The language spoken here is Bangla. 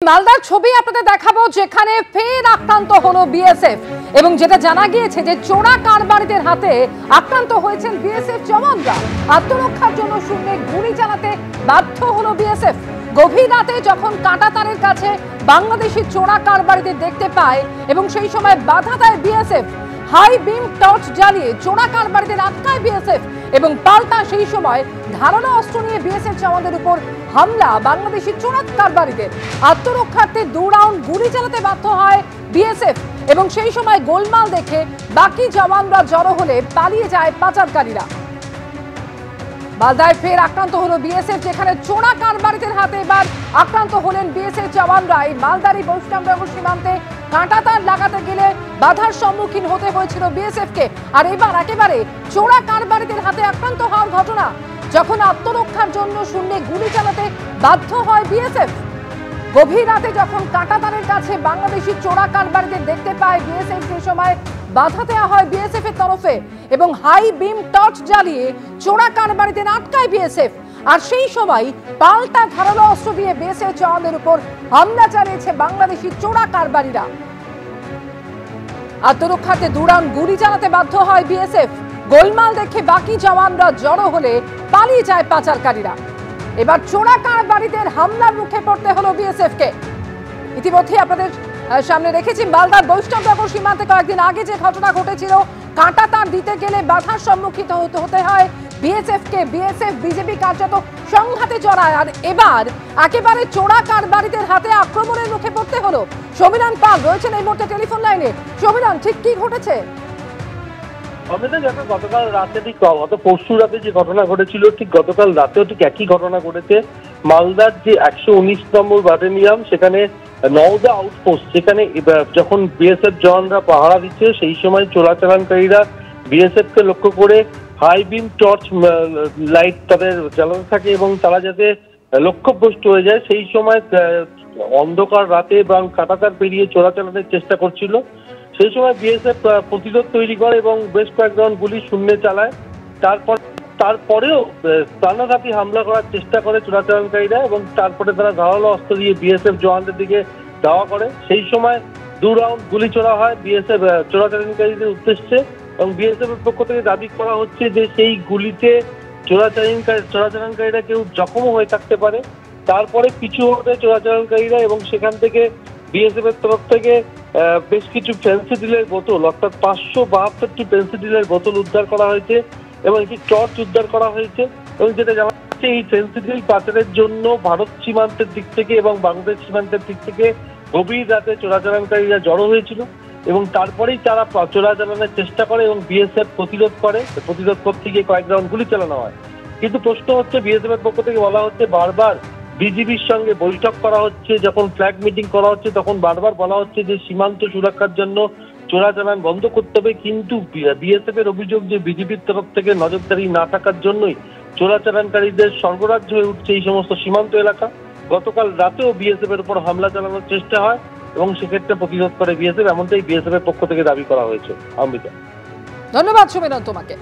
মালদার ছবি আপনাদের দেখাবো, যেখানে ফের আক্রান্ত হলো বিএসএফ এবং যেটা জানা গিয়েছে যে চোরা কারবারিদের হাতে আক্রান্ত হয়েছেন বিএসএফ জওয়ানরা। আত্মরক্ষার জন্য শূন্যে গুলি চালাতে বাধ্য হলো বিএসএফ। গভীর রাতে যখন কাঁটাতারের কাছে বাংলাদেশি চোরা কারবারিদের দেখতে পায় এবং সেই সময় বাধা দেয় বিএসএফ, হাই বিম টর্চ জ্বালিয়ে চোরা কারবারিদের আটকায় বিএসএফ এবং পাল্টা সেই সময় ধারালো অস্ত্র নিয়ে বিএসএফ জওয়ানদের উপর হামলা বাংলাদেশি চোরা কারবারিদের। আত্মরক্ষার্থে 2 রাউন্ড গুলি চালাতে বাধ্য হয় বিএসএফ এবং সেই সময় গোলমাল দেখে বাকি জওয়ানরা জড়ো হলে পালিয়ে যায় পাচারকারীরা। মালদায় ফের আক্রান্ত হলো বিএসএফ, যেখানে চোরা কারবারিদের হাতে এবার আক্রান্ত হলেন বিএসএফ জওয়ানরা। এই মালদারি বৈষ্ণবনগর সীমান্তে কাঁটাতার লাগাতে গেলে বাধার সম্মুখীন হতে হয়েছিল বিএসএফ কে, আর এবার একেবারে চোরা কারবারিদের হাতে আক্রান্ত হওয়ার ঘটনা, যখন আত্মরক্ষার জন্য শূন্যে গুলি চালাতে বাধ্য হয় বিএসএফ। গভীর রাতে যখন কাঁটাতারের কাছে বাংলাদেশি চোরা কারবারিদের দেখতে পায় বিএসএফ, সেই সময় বাধা দেওয়া হয় বিএসএফ এর তরফে এবং হাই বিম টর্চ জ্বালিয়ে চোরা কারবারিদের আটকায় বিএসএফ। আর সেই সময় পাল্টা ধারালো অস্ত্র দিয়ে বিএসএফ জওয়ানদের উপর হামলা চালিয়েছে বাংলাদেশি চোরা কারবারিরা। আত্মরক্ষার্থে 2 রাউন্ড গুলি চালাতে বাধ্য হয় বিএসএফ। গোলমাল দেখে বাকি জওয়ানরা জড়ো হলে পালিয়ে যায় পাচারকারীরা। এবার চোরা কারবারিদের হামলার মুখে পড়তে হলো বিএসএফ কে। ইতিমধ্যে আপনাদের সামনে রেখেছি মালদার বৈষ্ণবনগর সীমান্তে কয়েকদিন আগে যে ঘটনা ঘটেছিল, কাঁটাতার দিতে গেলে বাধার সম্মুখীন হতে হয় বিএসএফ কে। বিএসএফ বিজেপি কার্যত সংঘাতে জড়ায়, আর এবার একেবারে চোরা কারবারিদের হাতে আক্রমণের মুখে পড়তে হলো। সমীরণ পাল রয়েছেন এই মুহূর্তে টেলিফোন লাইনে। সমীরণ, ঠিক কি ঘটেছে? গতকাল রাতে ঠিক পরশু রাতে যে ঘটনা ঘটেছিল, ঠিক গতকাল রাতেও ঠিক একই ঘটনা ঘটেছে। মালদার যে 119 নম্বর ব্যাটালিয়ন, সেখানে নওদা আউটপোস্ট, সেখানে যখন বিএসএফ জওয়ানরা পাহারা দিচ্ছে, সেই সময় চোরাচালানকারীরা বিএসএফ কে লক্ষ্য করে হাই বিম টর্চ লাইট তাদের জ্বালানো থাকে এবং তারা যাতে লক্ষ্যভ্রষ্ট হয়ে যায়, সেই সময় অন্ধকার রাতে এবং কাঁটাতার পেরিয়ে চোরাচালানের চেষ্টা করছিল। সেই সময় বিএসএফ প্রতিরোধ তৈরি করে এবং বেশ কয়েক রাউন্ড গুলি শূন্যে চালায়। তারপরেও প্রাণঘাতী হামলা করার চেষ্টা করে চোরাচালানকারীরা এবং তারপরে তারা ধারালো অস্ত্র দিয়ে বিএসএফ জওয়ানদের দিকে ধাওয়া করে। সেই সময় 2 রাউন্ড গুলি ছোড়া হয় বিএসএফ চোরাচালানকারীদের উদ্দেশ্যে এবং বিএসএফ এর পক্ষ থেকে দাবি করা হচ্ছে যে সেই গুলিতে চোরাচালানকারীরা কেউ জখমও হয়ে থাকতে পারে। তারপরে পিছু হটে চোরাচালানকারীরা এবং সেখান থেকে বিএসএফ এর তরফ থেকে বেশ কিছু ফেন্সিডিলের বোতল, অর্থাৎ 572টি ফেন্সিডিলের বোতল উদ্ধার করা হয়েছে এবং একটি টর্চ উদ্ধার করা হয়েছে। এবং যেটা জানা যাচ্ছে, এই ফেন্সিডিল পাচারের জন্য ভারত সীমান্তের দিক থেকে এবং বাংলাদেশ সীমান্তের দিক থেকে গভীর রাতে চোরাচালানকারীরা জড়ো হয়েছিল এবং তারপরেই তারা চোরাচালানের চেষ্টা করে এবং বিএসএফ প্রতিরোধ করতে গিয়ে কয়েক রাউন্ড গুলি চালানো হয়। কিন্তু প্রশ্ন হচ্ছে, বিএসএফ এর পক্ষ থেকে বলা হচ্ছে বারবার বিজিবির সঙ্গে বৈঠক করা হচ্ছে, যখন ফ্ল্যাগ মিটিং করা হচ্ছে তখন বারবার বলা হচ্ছে যে সীমান্ত সুরক্ষার জন্য চোরাচালান বন্ধ করতে হবে, কিন্তু বিএসএফ এর অভিযোগ যে বিজেপির তরফ থেকে নজরদারি না থাকার জন্যই চোরাচালানকারীদের স্বর্গরাজ্য হয়ে উঠছে এই সমস্ত সীমান্ত এলাকা। গতকাল রাতেও বিএসএফ এর উপর হামলা চালানোর চেষ্টা হয় এবং সেক্ষেত্রে প্রতিরোধ করে বিএসএফ, এমনটাই বিএসএফ এর পক্ষ থেকে দাবি করা হয়েছে। অমৃতা, ধন্যবাদ সমীরণ তোমাকে।